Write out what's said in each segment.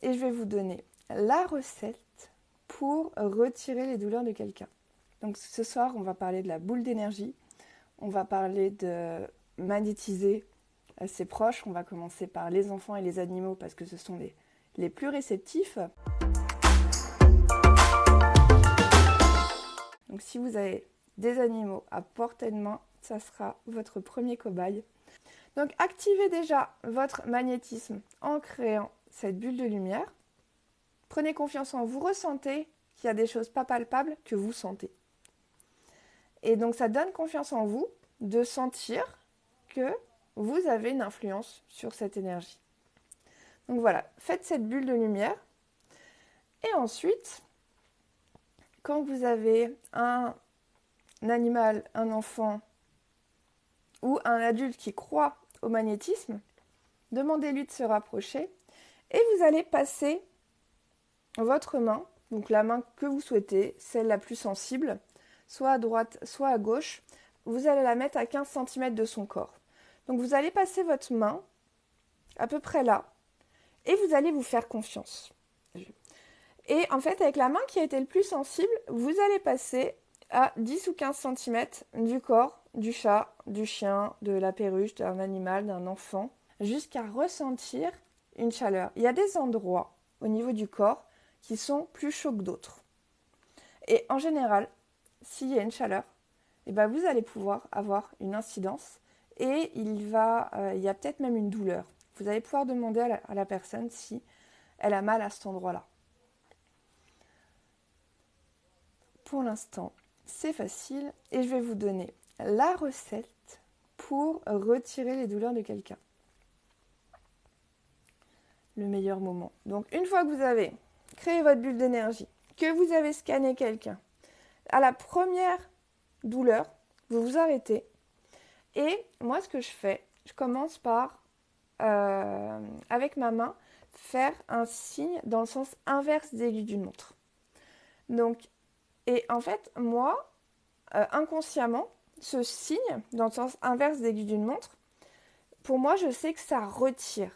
et je vais vous donner la recette pour retirer les douleurs de quelqu'un. Donc ce soir, on va parler de la boule d'énergie, on va parler de magnétiser ses proches, on va commencer par les enfants et les animaux parce que ce sont les plus réceptifs. Donc si vous avez des animaux à portée de main, ça sera votre premier cobaye. Donc activez déjà votre magnétisme en créant cette bulle de lumière. Prenez confiance en vous, ressentez qu'il y a des choses pas palpables que vous sentez. Et donc ça donne confiance en vous de sentir que vous avez une influence sur cette énergie. Donc voilà, faites cette bulle de lumière. Et ensuite, quand vous avez un animal, un enfant ou un adulte qui croit au magnétisme, demandez-lui de se rapprocher et vous allez passer votre main, donc la main que vous souhaitez, celle la plus sensible, soit à droite, soit à gauche, vous allez la mettre à 15 cm de son corps. Donc vous allez passer votre main à peu près là et vous allez vous faire confiance. Et en fait, avec la main qui a été le plus sensible, vous allez passer à 10 ou 15 cm du corps du chat, du chien, de la perruche, d'un animal, d'un enfant, jusqu'à ressentir une chaleur. Il y a des endroits au niveau du corps qui sont plus chauds que d'autres. Et en général, s'il y a une chaleur, vous allez pouvoir avoir une incidence et il y a peut-être même une douleur. Vous allez pouvoir demander à la personne si elle a mal à cet endroit-là. Pour l'instant, c'est facile et je vais vous donner la recette pour retirer les douleurs de quelqu'un. Le meilleur moment. Donc une fois que vous avez créé votre bulle d'énergie, que vous avez scanné quelqu'un, à la première douleur, vous vous arrêtez. Et moi, ce que je fais, je commence par, avec ma main, faire un signe dans le sens inverse des aiguilles d'une montre. Donc, et en fait, moi, inconsciemment, ce signe dans le sens inverse des aiguilles d'une montre, pour moi, je sais que ça retire.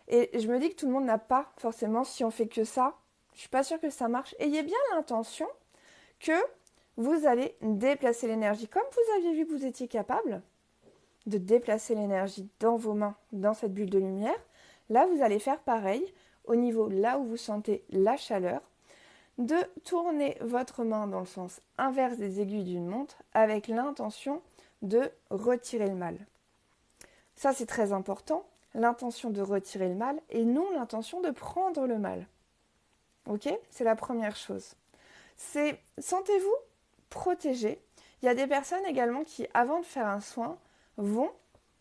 Et je me dis que tout le monde n'a pas forcément, si on fait que ça, je suis pas sûre que ça marche. Ayez bien l'intention que vous allez déplacer l'énergie. Comme vous aviez vu que vous étiez capable de déplacer l'énergie dans vos mains, dans cette bulle de lumière, là, vous allez faire pareil au niveau là où vous sentez la chaleur, de tourner votre main dans le sens inverse des aiguilles d'une montre avec l'intention de retirer le mal. Ça, c'est très important, l'intention de retirer le mal et non l'intention de prendre le mal. Ok ? C'est la première chose. Sentez-vous protégé. Il y a des personnes également qui, avant de faire un soin, vont,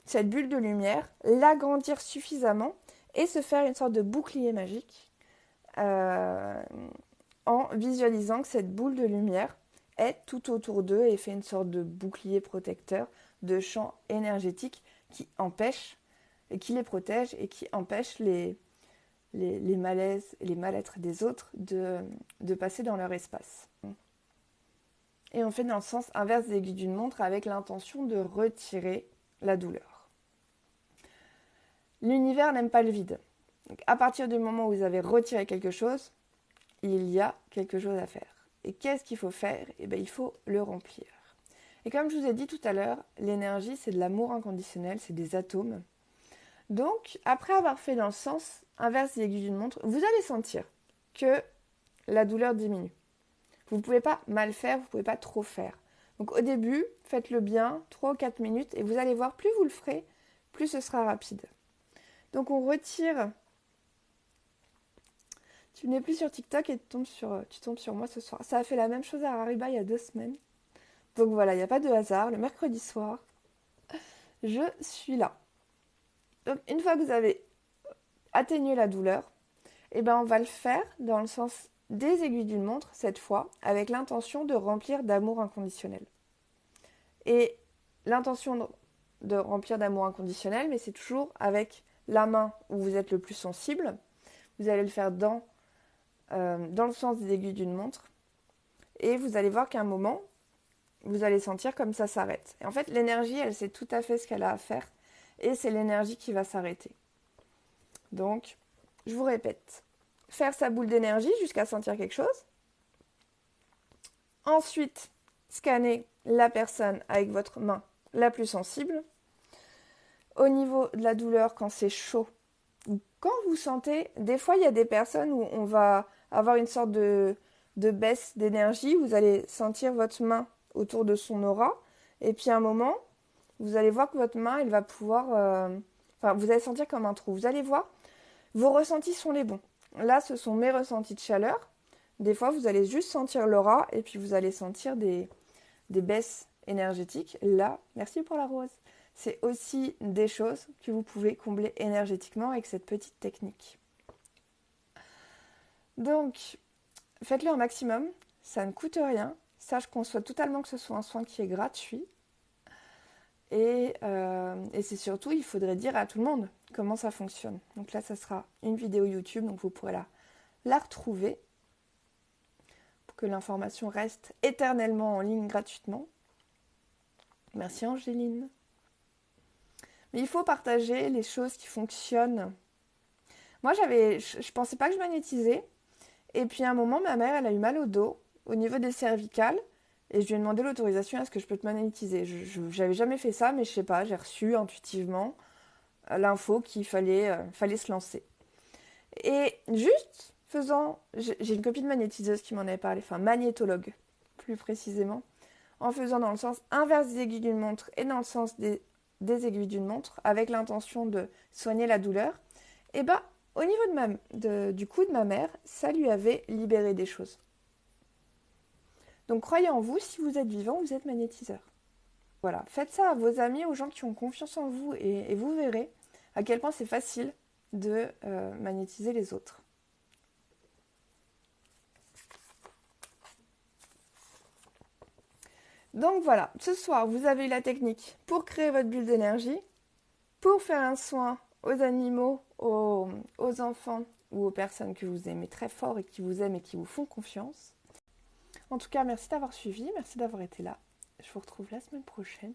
cette bulle de lumière, l'agrandir suffisamment et se faire une sorte de bouclier magique en visualisant que cette boule de lumière est tout autour d'eux et fait une sorte de bouclier protecteur, de champ énergétique qui empêche, et qui les protège et qui empêche les malaises et les mal-être des autres de passer dans leur espace. Et on fait dans le sens inverse des aiguilles d'une montre avec l'intention de retirer la douleur. L'univers n'aime pas le vide. Donc à partir du moment où vous avez retiré quelque chose, il y a quelque chose à faire. Et qu'est-ce qu'il faut faire ? Il faut le remplir. Et comme je vous ai dit tout à l'heure, l'énergie, c'est de l'amour inconditionnel, c'est des atomes. Donc, après avoir fait dans le sens inverse des aiguilles d'une montre, vous allez sentir que la douleur diminue. Vous ne pouvez pas mal faire, vous ne pouvez pas trop faire. Donc au début, faites-le bien, 3 ou 4 minutes, et vous allez voir, plus vous le ferez, plus ce sera rapide. Donc on retire. Tu n'es plus sur TikTok et tu tombes sur moi ce soir. Ça a fait la même chose à Hariba il y a 2 semaines. Donc voilà, il n'y a pas de hasard. Le mercredi soir, je suis là. Donc une fois que vous avez atténué la douleur, on va le faire dans le sens des aiguilles d'une montre, cette fois, avec l'intention de remplir d'amour inconditionnel. Et l'intention de remplir d'amour inconditionnel, mais c'est toujours avec la main où vous êtes le plus sensible. Vous allez le faire dans le sens des aiguilles d'une montre. Et vous allez voir qu'à un moment, vous allez sentir comme ça s'arrête. Et en fait, l'énergie, elle sait tout à fait ce qu'elle a à faire. Et c'est l'énergie qui va s'arrêter. Donc, je vous répète, faire sa boule d'énergie jusqu'à sentir quelque chose. Ensuite, scanner la personne avec votre main la plus sensible. Au niveau de la douleur, quand c'est chaud, ou quand vous sentez, des fois il y a des personnes où on va avoir une sorte de baisse d'énergie, vous allez sentir votre main autour de son aura, et puis à un moment, vous allez voir que votre main, elle va pouvoir, vous allez sentir comme un trou. Vous allez voir, vos ressentis sont les bons. Là, ce sont mes ressentis de chaleur. Des fois, vous allez juste sentir l'aura, et puis vous allez sentir des baisses énergétiques. Là, merci pour la rose. C'est aussi des choses que vous pouvez combler énergétiquement avec cette petite technique. Donc, faites-le un maximum, ça ne coûte rien. Ça, je conçois totalement que ce soit un soin qui est gratuit. Et c'est surtout, il faudrait dire à tout le monde comment ça fonctionne. Donc là, ça sera une vidéo YouTube, donc vous pourrez la retrouver pour que l'information reste éternellement en ligne gratuitement. Merci Angéline. Mais il faut partager les choses qui fonctionnent. Moi, je pensais pas que je magnétisais. Et puis à un moment, ma mère, elle a eu mal au dos, au niveau des cervicales. Et je lui ai demandé l'autorisation, est-ce que je peux te magnétiser? J'avais jamais fait ça, mais je sais pas, j'ai reçu intuitivement l'info qu'il fallait se lancer. Et juste faisant... J'ai une copine magnétiseuse qui m'en avait parlé, enfin magnétologue, plus précisément. En faisant dans le sens inverse des aiguilles d'une montre et dans le sens des aiguilles d'une montre, avec l'intention de soigner la douleur, et bah, au niveau du cou de ma mère, ça lui avait libéré des choses. Donc croyez en vous, si vous êtes vivant, vous êtes magnétiseur. Voilà, faites ça à vos amis, aux gens qui ont confiance en vous, et vous verrez à quel point c'est facile de magnétiser les autres. Donc voilà, ce soir, vous avez eu la technique pour créer votre bulle d'énergie, pour faire un soin aux animaux, aux enfants ou aux personnes que vous aimez très fort et qui vous aiment et qui vous font confiance. En tout cas, merci d'avoir suivi, merci d'avoir été là. Je vous retrouve la semaine prochaine.